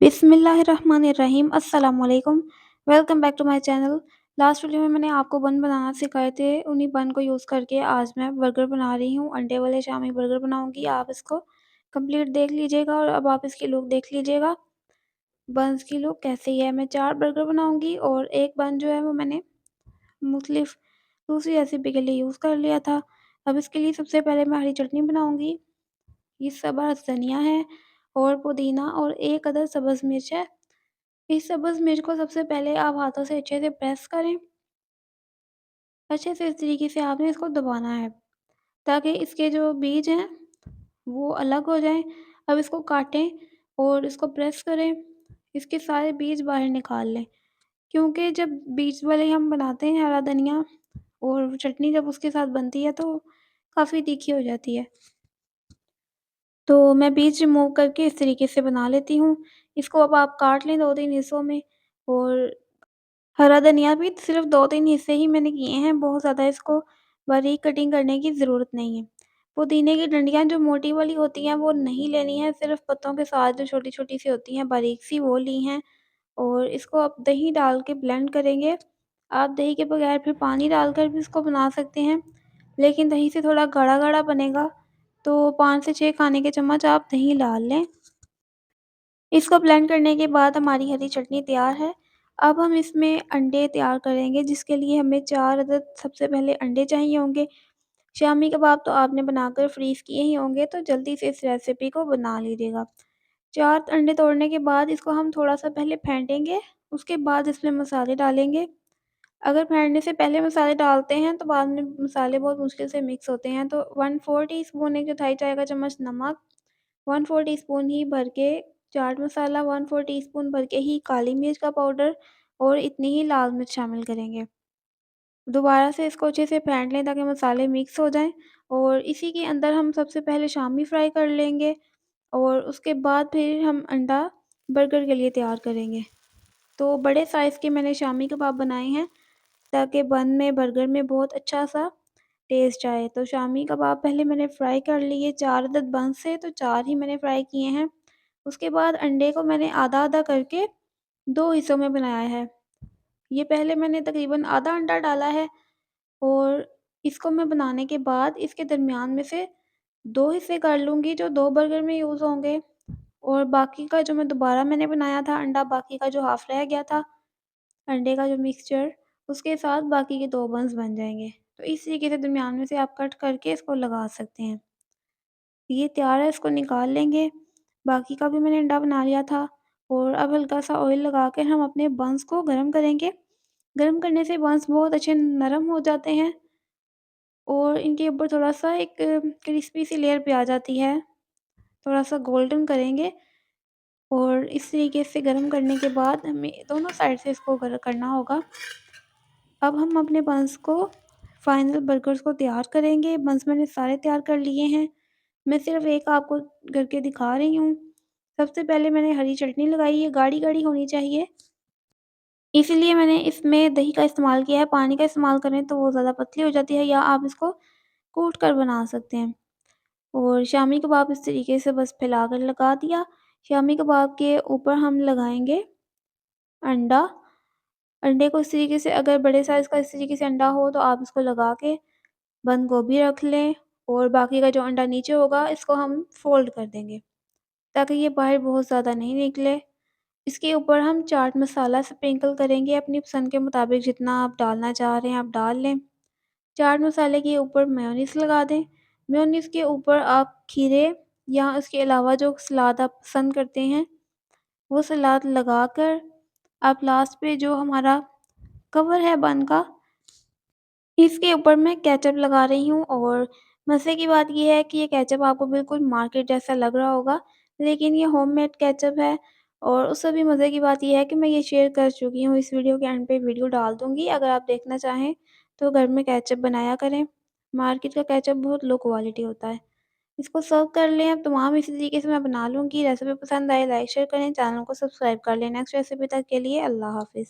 बिस्मिल्लाहिर्रहमानिर्रहीम अस्सलाम वालेकुम। Welcome back to my channel. Last video में मैंने आपको बन बनाना सिखाए थे। उन्हीं बन को यूज़ करके आज मैं बर्गर बना रही हूँ। अंडे वाले शामी बर्गर बनाऊँगी। आप इसको कंप्लीट देख लीजिएगा और अब आप इसकी लुक देख लीजिएगा। बन्स की लुक कैसी है। मैं 4 बर्गर बनाऊँगी और एक बन जो है वो मैंने मुख्तलिफ दूसरी रेसिपी के लिए यूज़ कर लिया था। अब इसके लिए सबसे पहले मैं हरी चटनी बनाऊँगी। ये सब्ज़ धनिया है और पुदीना और 1 अदद सब्ज़ मिर्च है। इस सब्ज़ मिर्च को सबसे पहले आप हाथों से अच्छे से प्रेस करें। अच्छे से इस तरीके से आपने इसको दबाना है ताकि इसके जो बीज हैं वो अलग हो जाएँ। अब इसको काटें और इसको प्रेस करें। इसके सारे बीज बाहर निकाल लें क्योंकि जब बीज वाले हम बनाते हैं हरा धनिया और चटनी जब उसके साथ बनती है तो काफ़ी तीखी हो जाती है। तो मैं बीज रिमूव करके इस तरीके से बना लेती हूँ। इसको अब आप काट लें 2-3 हिस्सों में और हरा धनिया भी सिर्फ़ 2-3 हिस्से ही मैंने किए हैं, बहुत ज़्यादा इसको बारीक कटिंग करने की ज़रूरत नहीं है। पुदीने की डंडियाँ जो मोटी वाली होती हैं वो नहीं लेनी है, सिर्फ़ पत्तों के साथ जो छोटी-छोटी सी होती हैं बारीक-सी वो ली हैं और इसको आप दही डाल के ब्लेंड करेंगे। आप दही के बगैर फिर पानी डालकर भी इसको बना सकते हैं, लेकिन दही से थोड़ा गाढ़ा-गाढ़ा बनेगा, तो 5 से 6 खाने के चम्मच आप दही डाल लें। इसको ब्लेंड करने के बाद हमारी हरी चटनी तैयार है। अब हम इसमें अंडे तैयार करेंगे जिसके लिए हमें 4 अदद सबसे पहले अंडे चाहिए होंगे। शामी कबाब तो आपने बनाकर फ्रीज़ किए ही होंगे तो जल्दी से इस रेसिपी को बना लीजिएगा। 4 अंडे तोड़ने के बाद इसको हम थोड़ा-सा पहले फेंटेंगे, उसके बाद इसमें मसाले डालेंगे। अगर फेंटने से पहले मसाले डालते हैं तो बाद में मसाले बहुत मुश्किल से मिक्स होते हैं, तो 1/4 टीस्पून 1 चौथाई चाय का चम्मच नमक, 1/4 टीस्पून ही भर के चाट मसाला, 1/4 टीस्पून भर के ही काली मिर्च का पाउडर और इतनी ही लाल मिर्च शामिल करेंगे। दोबारा से इसको अच्छे से फेंट लें ताकि मसाले मिक्स हो जाएँ और इसी के अंदर हम सबसे पहले शामी फ्राई कर लेंगे और उसके बाद फिर हम अंडा बर्गर के लिए तैयार करेंगे। तो बड़े साइज़ के मैंने शामी कबाब बनाए हैं ताकि बन में बर्गर में बहुत अच्छा-सा टेस्ट आए। तो शामी कबाब पहले मैंने फ्राई कर लिए 4 अदद बंस से, तो 4 ही मैंने फ्राई किए हैं। उसके बाद अंडे को मैंने आधा-आधा करके 2 हिस्सों में बनाया है। ये पहले मैंने तकरीबन आधा अंडा डाला है और इसको मैं बनाने के बाद इसके दरमियान में से 2 हिस्से कर लूँगी जो 2 बर्गर में यूज़ होंगे और बाकी का जो मैं दोबारा मैंने बनाया था अंडा, बाकी का जो हाफ़ रह गया था अंडे का जो मिक्सचर, उसके साथ बाकी के 2 बन्स बन जाएँगे। तो इस तरीके से दरमियान में से आप कट करके इसको लगा सकते हैं। ये तैयार है, इसको निकाल लेंगे। बाकी का भी मैंने अंडा बना लिया था और अब हल्का-सा ऑयल लगा के हम अपने बन्स को गरम करेंगे। गरम करने से बन्स बहुत अच्छे नरम हो जाते हैं और इनके ऊपर थोड़ा-सा एक क्रिस्पी सी लेयर पे आ जाती है। थोड़ा-सा गोल्डन करेंगे और इस तरीके से गरम करने के बाद हमें दोनों साइड से इसको करना होगा। अब हम अपने बन्स को फाइनल बर्गर्स को तैयार करेंगे। बन्स मैंने सारे तैयार कर लिए हैं। मैं सिर्फ़ एक आपको करके दिखा रही हूँ। सबसे पहले मैंने हरी चटनी लगाई है, गाढ़ी-गाढ़ी होनी चाहिए। इसीलिए मैंने इसमें दही का इस्तेमाल किया है। पानी का इस्तेमाल करें तो वो ज़्यादा पतली हो जाती है या आप इसको कूट कर बना सकते हैं। और शामी कबाब इस तरीके से बस फैला कर लगा दिया। शामी कबाब के ऊपर हम लगाएँगे अंडा। अंडे को इस तरीके से अगर बड़े साइज़ का इस तरीके से अंडा हो तो आप इसको लगा के बंद गोभी रख लें और बाकी का जो अंडा नीचे होगा इसको हम फ़ोल्ड कर देंगे ताकि ये बाहर बहुत ज़्यादा नहीं निकले। इसके ऊपर हम चाट मसाला स्प्रिंकल करेंगे अपनी पसंद के मुताबिक जितना आप डालना चाह रहे हैं आप डाल लें। चाट मसाले के ऊपर मेयोनीज़ लगा दें। मेयोनीज़ के ऊपर आप खीरे या उसके अलावा जो सलाद आप पसंद करते हैं वो सलाद लगाकर आप लास्ट पे जो हमारा कवर है बन का इसके ऊपर मैं केचअप लगा रही हूँ और मज़े की बात ये है कि ये केचअप आपको बिल्कुल मार्केट जैसा लग रहा होगा, लेकिन ये होममेड केचअप है और उससे भी मज़े की बात ये है कि मैं ये शेयर कर चुकी हूँ, इस वीडियो के एंड पे वीडियो डाल दूँगी। अगर आप देखना चाहें तो घर में केचअप बनाया करें। मार्केट का केचअप बहुत लो क्वालिटी होता है। इसको सर्व कर लें। अब तमाम इसी तरीके से मैं बना लूँगी। रेसिपी पसंद आए लाइक शेयर करें, चैनल को सब्सक्राइब कर लें। नेक्स्ट रेसिपी तक के लिए अल्लाह हाफ़िज़।